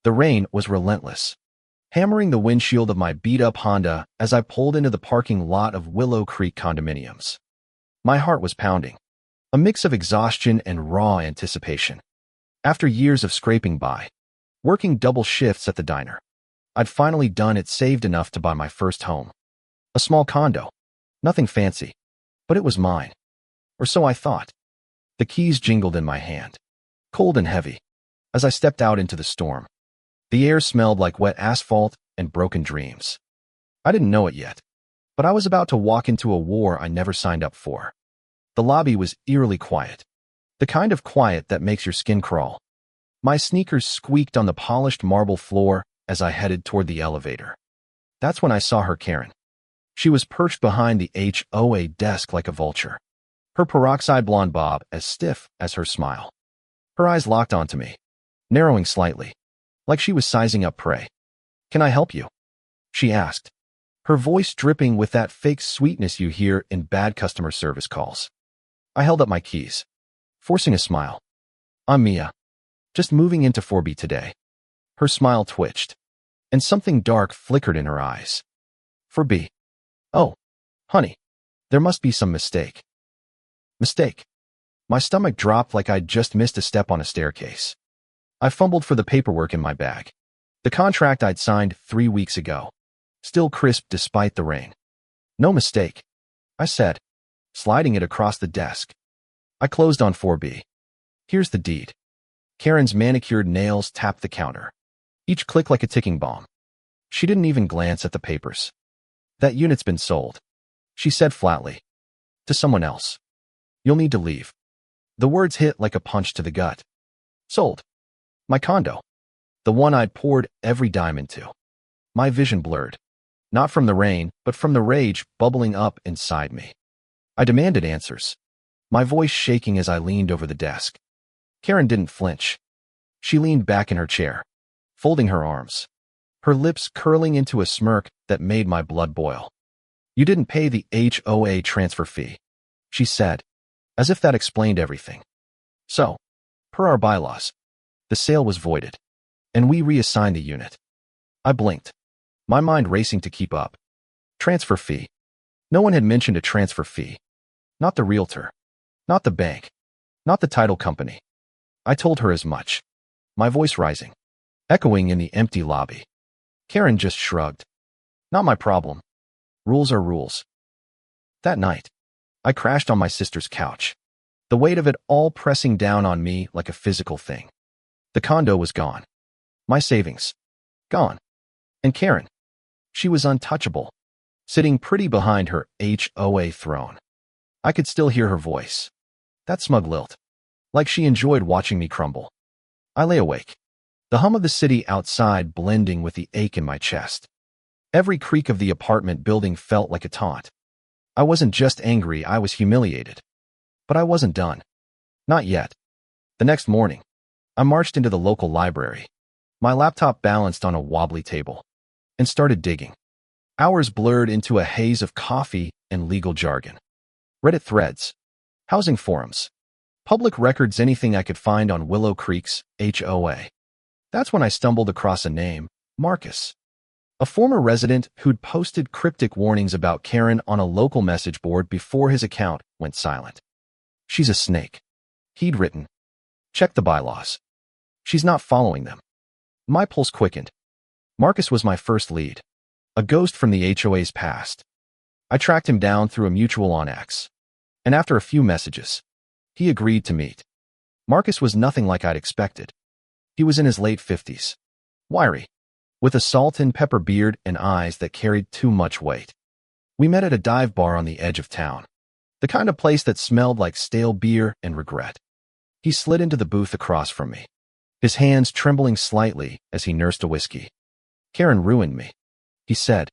The rain was relentless, hammering the windshield of my beat-up Honda as I pulled into the parking lot of Willow Creek condominiums. My heart was pounding, a mix of exhaustion and raw anticipation. After years of scraping by, working double shifts at the diner, I'd finally done it, saved enough to buy my first home. A small condo. Nothing fancy, but it was mine. Or so I thought. The keys jingled in my hand, cold and heavy, as I stepped out into the storm. The air smelled like wet asphalt and broken dreams. I didn't know it yet, but I was about to walk into a war I never signed up for. The lobby was eerily quiet, the kind of quiet that makes your skin crawl. My sneakers squeaked on the polished marble floor as I headed toward the elevator. That's when I saw her, Karen. She was perched behind the HOA desk like a vulture, her peroxide blonde bob as stiff as her smile. Her eyes locked onto me, narrowing slightly, like she was sizing up prey. "Can I help you?" she asked, her voice dripping with that fake sweetness you hear in bad customer service calls. I held up my keys, forcing a smile. "I'm Mia. Just moving into 4B today." Her smile twitched, and something dark flickered in her eyes. "4B? Oh, honey, there must be some mistake." Mistake? My stomach dropped like I'd just missed a step on a staircase. I fumbled for the paperwork in my bag. The contract I'd signed 3 weeks ago, still crisp despite the rain. "No mistake," I said, sliding it across the desk. I closed on 4B. "Here's the deed." Karen's manicured nails tapped the counter, each click like a ticking bomb. She didn't even glance at the papers. "That unit's been sold," she said flatly. "To someone else. You'll need to leave." The words hit like a punch to the gut. Sold. My condo. The one I'd poured every dime into. My vision blurred. Not from the rain, but from the rage bubbling up inside me. I demanded answers, my voice shaking as I leaned over the desk. Karen didn't flinch. She leaned back in her chair, folding her arms, her lips curling into a smirk that made my blood boil. "You didn't pay the HOA transfer fee," she said, as if that explained everything. "So, per our bylaws, the sale was voided, and we reassigned the unit." I blinked, my mind racing to keep up. Transfer fee. No one had mentioned a transfer fee. Not the realtor. Not the bank. Not the title company. I told her as much, my voice rising, echoing in the empty lobby. Karen just shrugged. "Not my problem. Rules are rules." That night, I crashed on my sister's couch, the weight of it all pressing down on me like a physical thing. The condo was gone. My savings. Gone. And Karen. She was untouchable, sitting pretty behind her HOA throne. I could still hear her voice. That smug lilt. Like she enjoyed watching me crumble. I lay awake, the hum of the city outside blending with the ache in my chest. Every creak of the apartment building felt like a taunt. I wasn't just angry, I was humiliated. But I wasn't done. Not yet. The next morning, I marched into the local library, my laptop balanced on a wobbly table, and started digging. Hours blurred into a haze of coffee and legal jargon. Reddit threads, housing forums, public records, anything I could find on Willow Creek's HOA. That's when I stumbled across a name, Marcus, a former resident who'd posted cryptic warnings about Karen on a local message board before his account went silent. "She's a snake," he'd written. "Check the bylaws. She's not following them." My pulse quickened. Marcus was my first lead, a ghost from the HOA's past. I tracked him down through a mutual on X, and after a few messages, he agreed to meet. Marcus was nothing like I'd expected. He was in his late 50s, wiry, with a salt and pepper beard and eyes that carried too much weight. We met at a dive bar on the edge of town, the kind of place that smelled like stale beer and regret. He slid into the booth across from me, his hands trembling slightly as he nursed a whiskey. "Karen ruined me," he said,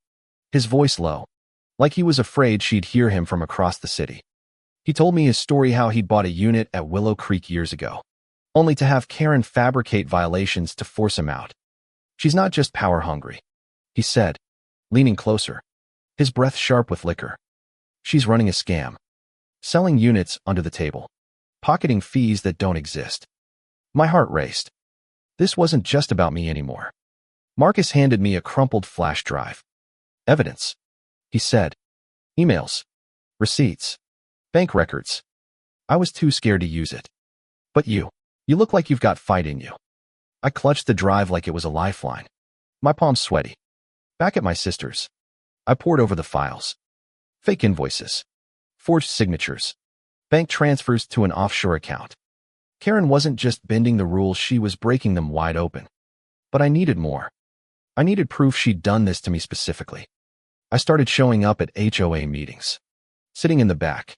his voice low, like he was afraid she'd hear him from across the city. He told me his story, how he'd bought a unit at Willow Creek years ago, only to have Karen fabricate violations to force him out. "She's not just power hungry," he said, leaning closer, his breath sharp with liquor. "She's running a scam, selling units under the table, pocketing fees that don't exist." My heart raced. This wasn't just about me anymore. Marcus handed me a crumpled flash drive. Evidence, he said. Emails, receipts, bank records. I was too scared to use it. But you look like you've got fight in you. I clutched the drive like it was a lifeline. My palms sweaty. Back at my sister's, I pored over the files. Fake invoices, forged signatures, bank transfers to an offshore account. Karen wasn't just bending the rules, she was breaking them wide open. But I needed more. I needed proof she'd done this to me specifically. I started showing up at HOA meetings. Sitting in the back,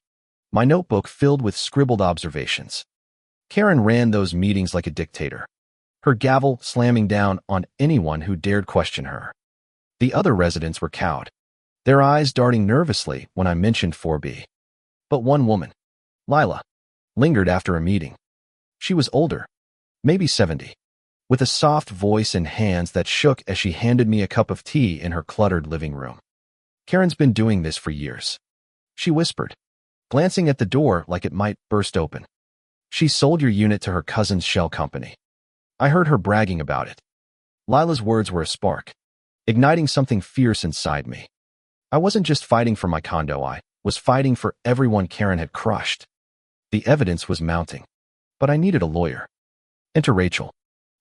my notebook filled with scribbled observations. Karen ran those meetings like a dictator, her gavel slamming down on anyone who dared question her. The other residents were cowed, their eyes darting nervously when I mentioned 4B. But one woman, Lila, lingered after a meeting. She was older, maybe 70, with a soft voice and hands that shook as she handed me a cup of tea in her cluttered living room. Karen's been doing this for years, she whispered, glancing at the door like it might burst open. She sold your unit to her cousin's shell company. I heard her bragging about it. Lila's words were a spark, igniting something fierce inside me. I wasn't just fighting for my condo, I was fighting for everyone Karen had crushed. The evidence was mounting, but I needed a lawyer. Enter Rachel,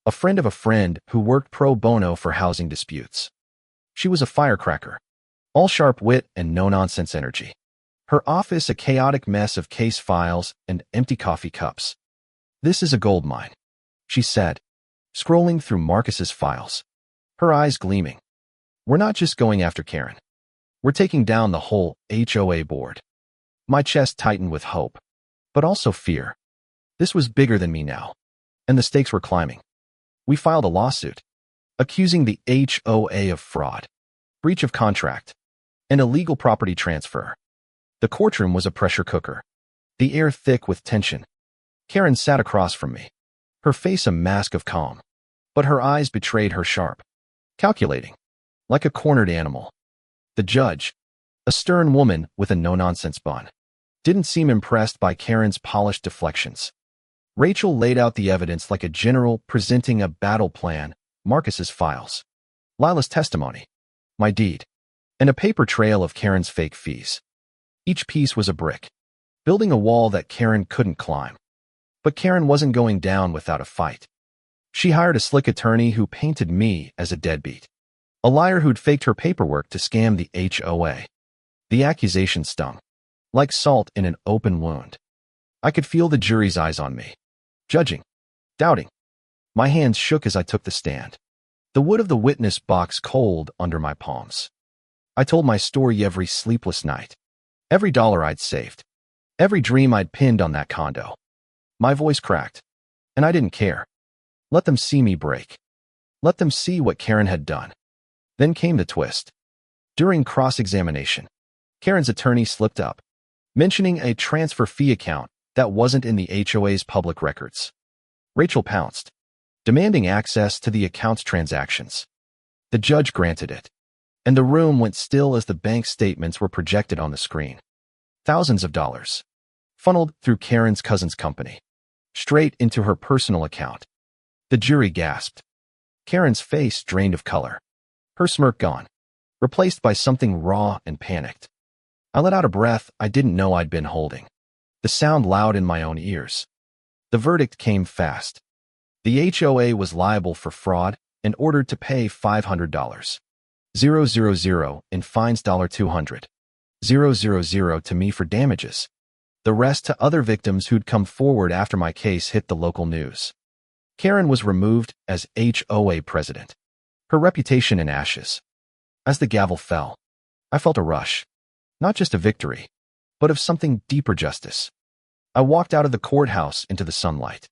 a friend of a friend who worked pro bono for housing disputes. She was a firecracker, all sharp wit and no-nonsense energy. Her office a chaotic mess of case files and empty coffee cups. This is a gold mine, she said, scrolling through Marcus's files, her eyes gleaming. We're not just going after Karen. We're taking down the whole HOA board. My chest tightened with hope, but also fear. This was bigger than me now, and the stakes were climbing. We filed a lawsuit, accusing the HOA of fraud, breach of contract, and illegal property transfer. The courtroom was a pressure cooker, the air thick with tension. Karen sat across from me, her face a mask of calm, but her eyes betrayed her sharp, calculating, like a cornered animal. The judge, a stern woman with a no-nonsense bun, didn't seem impressed by Karen's polished deflections. Rachel laid out the evidence like a general presenting a battle plan, Marcus's files, Lila's testimony, my deed, and a paper trail of Karen's fake fees. Each piece was a brick, building a wall that Karen couldn't climb. But Karen wasn't going down without a fight. She hired a slick attorney who painted me as a deadbeat, a liar who'd faked her paperwork to scam the HOA. The accusation stung, like salt in an open wound. I could feel the jury's eyes on me, judging, doubting. My hands shook as I took the stand, the wood of the witness box cold under my palms. I told my story every sleepless night, every dollar I'd saved, every dream I'd pinned on that condo. My voice cracked, and I didn't care. Let them see me break. Let them see what Karen had done. Then came the twist. During cross-examination, Karen's attorney slipped up, mentioning a transfer fee account that wasn't in the HOA's public records. Rachel pounced, demanding access to the account's transactions. The judge granted it, and the room went still as the bank statements were projected on the screen. Thousands of dollars, funneled through Karen's cousin's company, straight into her personal account. The jury gasped. Karen's face drained of color, her smirk gone, replaced by something raw and panicked. I let out a breath I didn't know I'd been holding, the sound loud in my own ears. The verdict came fast. The HOA was liable for fraud and ordered to pay $500. 000 in fines, $200. 000 to me for damages. The rest to other victims who'd come forward after my case hit the local news. Karen was removed as HOA president, her reputation in ashes. As the gavel fell, I felt a rush, not just a victory, but of something deeper, justice. I walked out of the courthouse into the sunlight,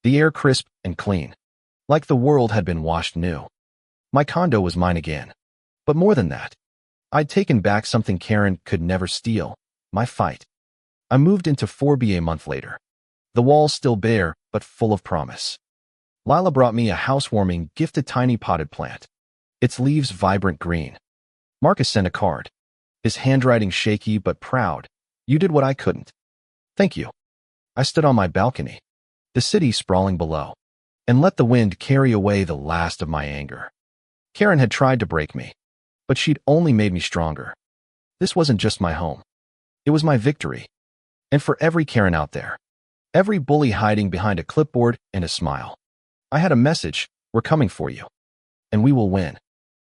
the air crisp and clean, like the world had been washed new. My condo was mine again. But more than that, I'd taken back something Karen could never steal, my fight. I moved into 4B a month later, the walls still bare but full of promise. Lila brought me a housewarming gift, a tiny potted plant, its leaves vibrant green. Marcus sent a card, his handwriting shaky but proud. You did what I couldn't. Thank you. I stood on my balcony, the city sprawling below, and let the wind carry away the last of my anger. Karen had tried to break me, but she'd only made me stronger. This wasn't just my home. It was my victory. And for every Karen out there, every bully hiding behind a clipboard and a smile, I had a message: we're coming for you. And we will win.